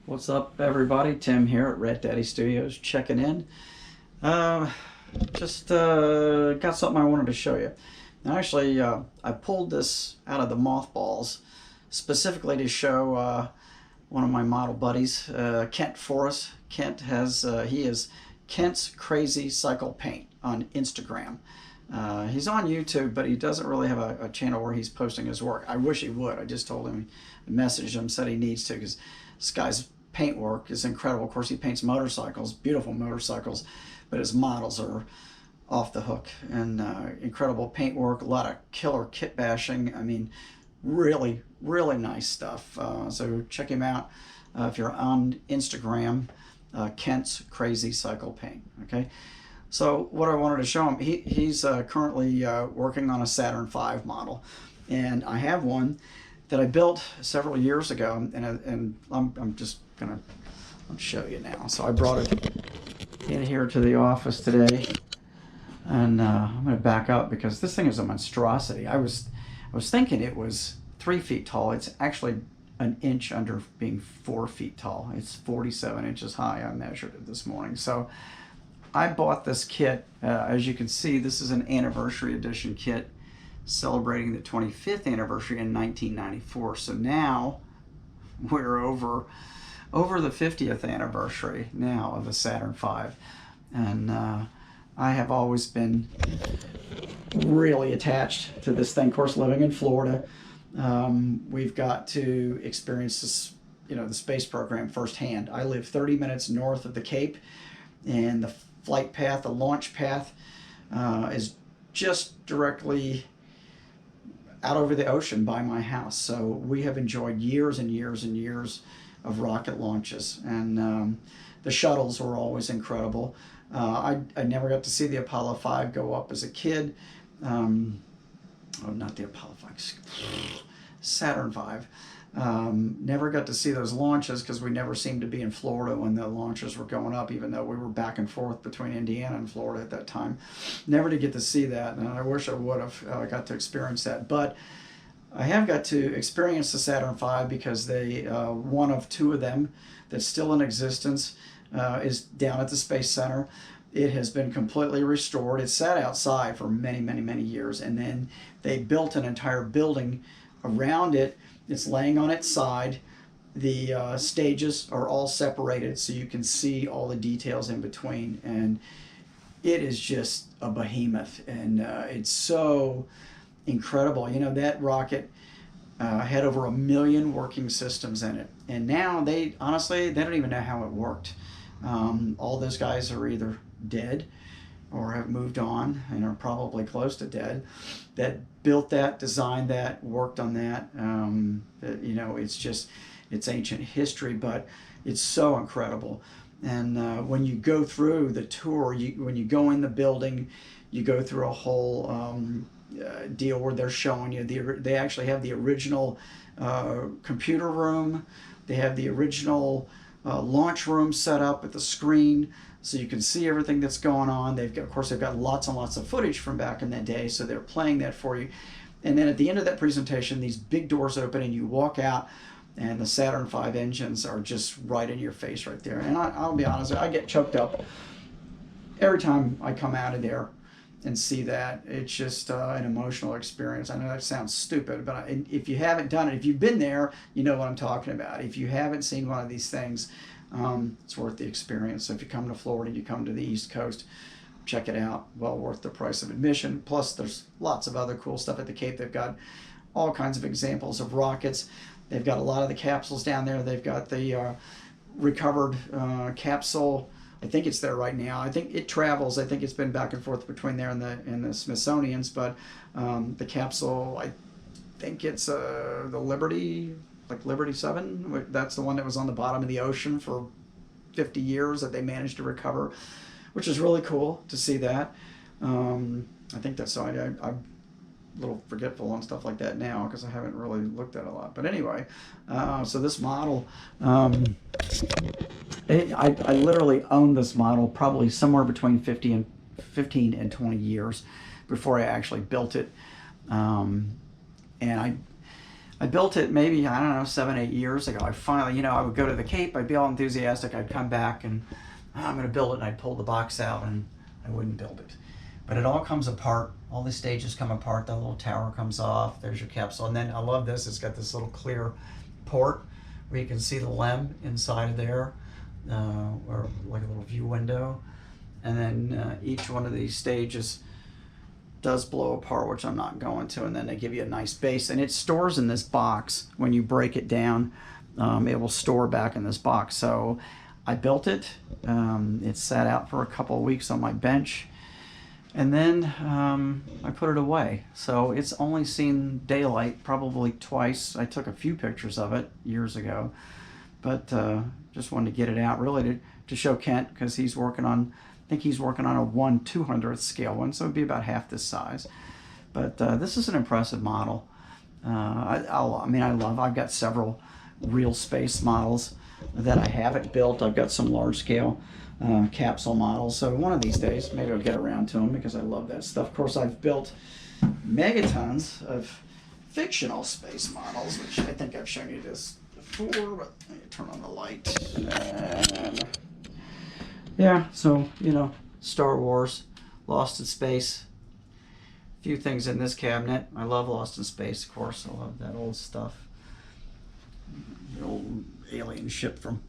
What's up, everybody? Tim here at Rat Daddy Studios checking in. Just got something I wanted to show you. And actually, I pulled this out of the mothballs specifically to show one of my model buddies, Kent Forrest. Kent has he is Kent's Crazy Cycle Paint on Instagram. He's on YouTube, but he doesn't really have a channel where he's posting his work. I wish he would. I just told him, messaged him, said he needs to, because this guy's paint work is incredible. Of course, he paints motorcycles, beautiful motorcycles, but his models are off the hook. And incredible paint work, a lot of killer kit bashing. I mean, really, really nice stuff. So check him out if you're on Instagram, Kent's Crazy Cycle Paint. Okay. So what I wanted to show him, he's currently working on a Saturn V model, and I have one that I built several years ago, and I'm just gonna show you now. So I brought it in here to the office today, and I'm gonna back up because this thing is a monstrosity. I was thinking it was 3 feet tall. It's actually an inch under being 4 feet tall. It's 47 inches high. I measured it this morning. So I bought this kit. As you can see, this is an anniversary edition kit celebrating the 25th anniversary in 1994. So now we're over the 50th anniversary now of the Saturn V. And I have always been really attached to this thing. Of course, living in Florida, we've got to experience this, the space program firsthand. I live 30 minutes north of the Cape, and the flight path, the launch path, is just directly out over the ocean by my house. So we have enjoyed years and years and years of rocket launches, and the shuttles were always incredible. I never got to see the Apollo 5 go up as a kid. Oh, not the Apollo 5, Saturn V. Never got to see those launches because we never seemed to be in Florida when the launches were going up, even though we were back and forth between Indiana and Florida at that time. Never to get to see that, and I wish I would have got to experience that. But I have got to experience the Saturn V because one of two of them that's still in existence is down at the Space Center. It has been completely restored. It sat outside for many, many, many years, and then they built an entire building around it. It's laying on its side. The stages are all separated so you can see all the details in between, and it is just a behemoth, and it's so incredible. That rocket had over 1 million working systems in it, and now they honestly don't even know how it worked. All those guys are either dead or have moved on and are probably close to dead, that built that, designed that, worked on that. It's ancient history, but it's so incredible. And when you go through the tour, when you go in the building, you go through a whole deal where they're showing you, they actually have the original computer room. They have the original launch room set up with the screen, so you can see everything that's going on. Of course, they've got lots and lots of footage from back in that day, so they're playing that for you. And then at the end of that presentation, these big doors open and you walk out, and the Saturn V engines are just right in your face right there. And I'll be honest, I get choked up every time I come out of there and see that. It's just an emotional experience. I know that sounds stupid, but if you haven't done it, if you've been there, you know what I'm talking about. If you haven't seen one of these things, it's worth the experience. So if you come to Florida, you come to the East Coast, check it out. Well worth the price of admission. Plus, there's lots of other cool stuff at the Cape. They've got all kinds of examples of rockets. They've got a lot of the capsules down there. They've got the recovered capsule. I think it's there right now. I think it travels. I think it's been back and forth between there and the Smithsonian's, but the capsule, I think it's the Liberty, like Liberty 7. That's the one that was on the bottom of the ocean for 50 years that they managed to recover, which is really cool to see that. I think that's so. I'm a little forgetful on stuff like that now because I haven't really looked at it a lot. But anyway, so this model, I literally owned this model probably somewhere between 15 and 20 years before I actually built it. And I I built it maybe, I don't know, 7, 8 years ago. I finally, I would go to the Cape, I'd be all enthusiastic, I'd come back and I'm going to build it, and I'd pull the box out and I wouldn't build it. But it all comes apart. All the stages come apart. The little tower comes off. There's your capsule. And then I love this. It's got this little clear port where you can see the LEM inside of there, or like a little view window. And then each one of these stages does blow apart, which I'm not going to. And then they give you a nice base. And it stores in this box. When you break it down, it will store back in this box. So I built it. It sat out for a couple of weeks on my bench. And then I put it away. So it's only seen daylight probably twice. I took a few pictures of it years ago, but just wanted to get it out really to show Kent, because he's working on, I think he's working on a 1/200th scale one, so it'd be about half this size. But this is an impressive model. I've got several real space models that I haven't built. I've got some large scale capsule models, so one of these days maybe I'll get around to them, because I love that stuff. Of course, I've built megatons of fictional space models, which I think I've shown you this before, but let me turn on the light. And yeah, so Star Wars, Lost in Space, a few things in this cabinet. I love Lost in Space, of course. I love that old stuff, the old alien ship from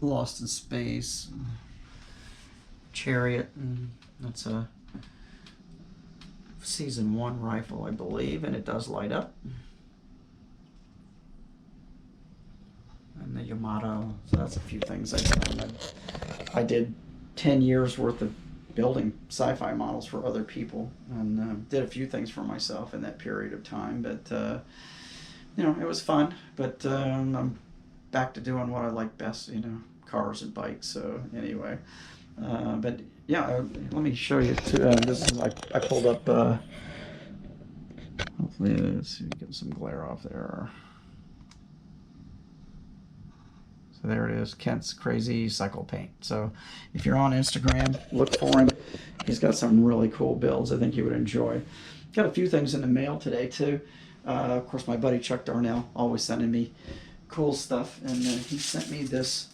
Lost in Space. Chariot, and that's a season 1 rifle, I believe, and it does light up. And the Yamato, so that's a few things I've done. I did 10 years worth of building sci-fi models for other people, and did a few things for myself in that period of time, but it was fun. But I'm back to doing what I like best, cars and bikes. So anyway, but yeah, let me show you too. This is I pulled up. Hopefully, let's see, get some glare off there. So there it is, Kent's Crazy Cycle Paint. So if you're on Instagram, look for him. He's got some really cool builds I think you would enjoy. Got a few things in the mail today too. Of course, my buddy Chuck Darnell always sending me cool stuff, and he sent me this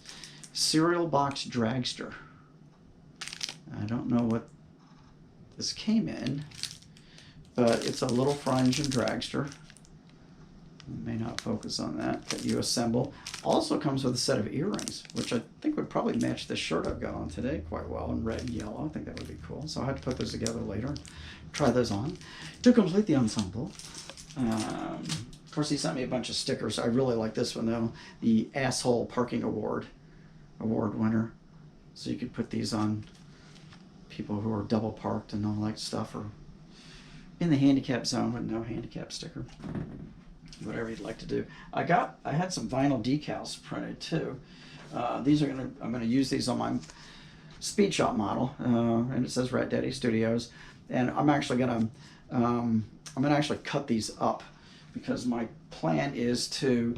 cereal box dragster. I don't know what this came in, but it's a little fry engine dragster. It may not focus on that you assemble. Also comes with a set of earrings, which I think would probably match the shirt I've got on today quite well, in red and yellow. I think that would be cool. So I have to put those together later and try those on to complete the ensemble. Of course, he sent me a bunch of stickers. I really like this one though, the Asshole Parking Award winner. So you could put these on people who are double parked and all that stuff, or in the handicap zone with no handicap sticker. Whatever you'd like to do. I had some vinyl decals printed too. These are I'm gonna use these on my Speed Shop model, and it says Rat Daddy Studios. And I'm actually gonna cut these up, because my plan is to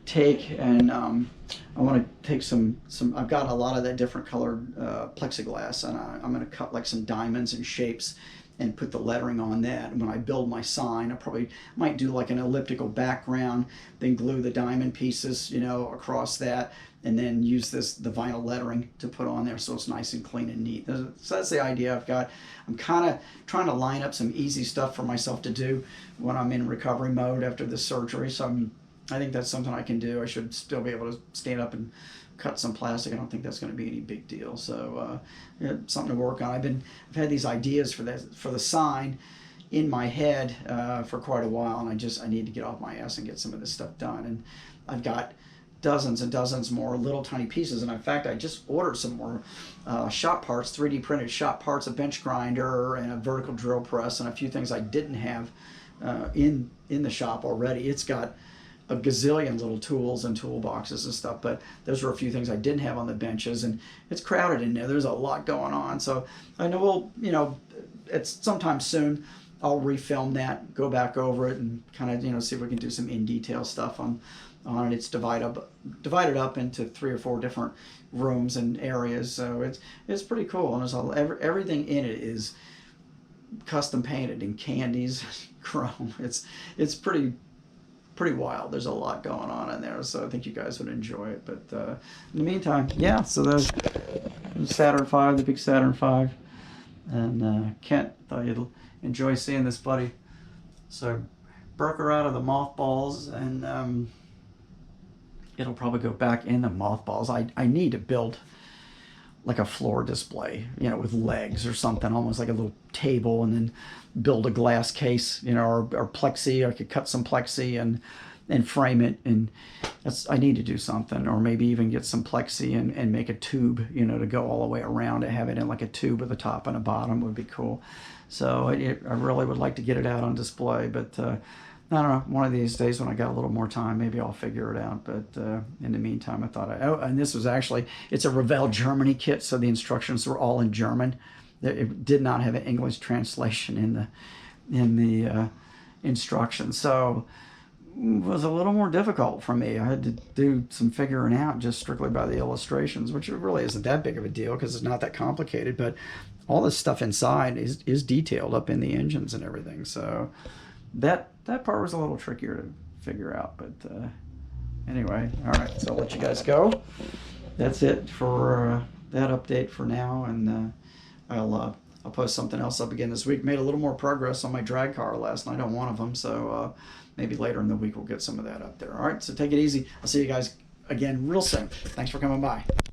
take and I want to take some. I've got a lot of that different colored plexiglass, and I'm going to cut like some diamonds and shapes and put the lettering on that. And when I build my sign, I probably might do like an elliptical background, then glue the diamond pieces, across that, and then use the vinyl lettering to put on there, so it's nice and clean and neat. So that's the idea I've got. I'm kind of trying to line up some easy stuff for myself to do when I'm in recovery mode after the surgery. So I think that's something I can do. I should still be able to stand up and cut some plastic. I don't think that's going to be any big deal. So something to work on. I've had these ideas for the sign in my head for quite a while, and I need to get off my ass and get some of this stuff done. And I've got dozens and dozens more little tiny pieces, and in fact I just ordered some more shop parts, 3D printed shop parts, a bench grinder and a vertical drill press, and a few things I didn't have in the shop already. It's got a gazillion little tools and toolboxes and stuff, but those were a few things I didn't have on the benches, and it's crowded in there. There's a lot going on, so I know it's sometime soon I'll refilm that, go back over it, and kind of see if we can do some in detail stuff on it. It's divided up into 3 or 4 different rooms and areas, so it's pretty cool. And there's everything in it is custom painted in candies, chrome. It's pretty pretty wild. There's a lot going on in there, so I think you guys would enjoy it. But in the meantime, yeah, so the Saturn V, the big Saturn V, and Kent, thought you'd enjoy seeing this buddy. So broke her out of the mothballs, and it'll probably go back in the mothballs. I need to build like a floor display, you know, with legs or something, almost like a little table, and then build a glass case, you know, or plexi. I could cut some plexi and frame it, and I need to do something, or maybe even get some plexi and make a tube, you know, to go all the way around and have it in like a tube with a top and a bottom would be cool. So I really would like to get it out on display, but I don't know, one of these days when I got a little more time, maybe I'll figure it out. But in the meantime, I thought, and this was actually, it's a Revell Germany kit, so the instructions were all in German. It did not have an English translation in the instructions, so it was a little more difficult for me. I had to do some figuring out just strictly by the illustrations, which really isn't that big of a deal because it's not that complicated, but all this stuff inside is detailed up in the engines and everything, so that part was a little trickier to figure out. But anyway, all right, so I'll let you guys go. That's it for that update for now, and I'll post something else up again this week. Made a little more progress on my drag car last night on one of them, so maybe later in the week we'll get some of that up there. All right, so take it easy. I'll see you guys again real soon. Thanks for coming by.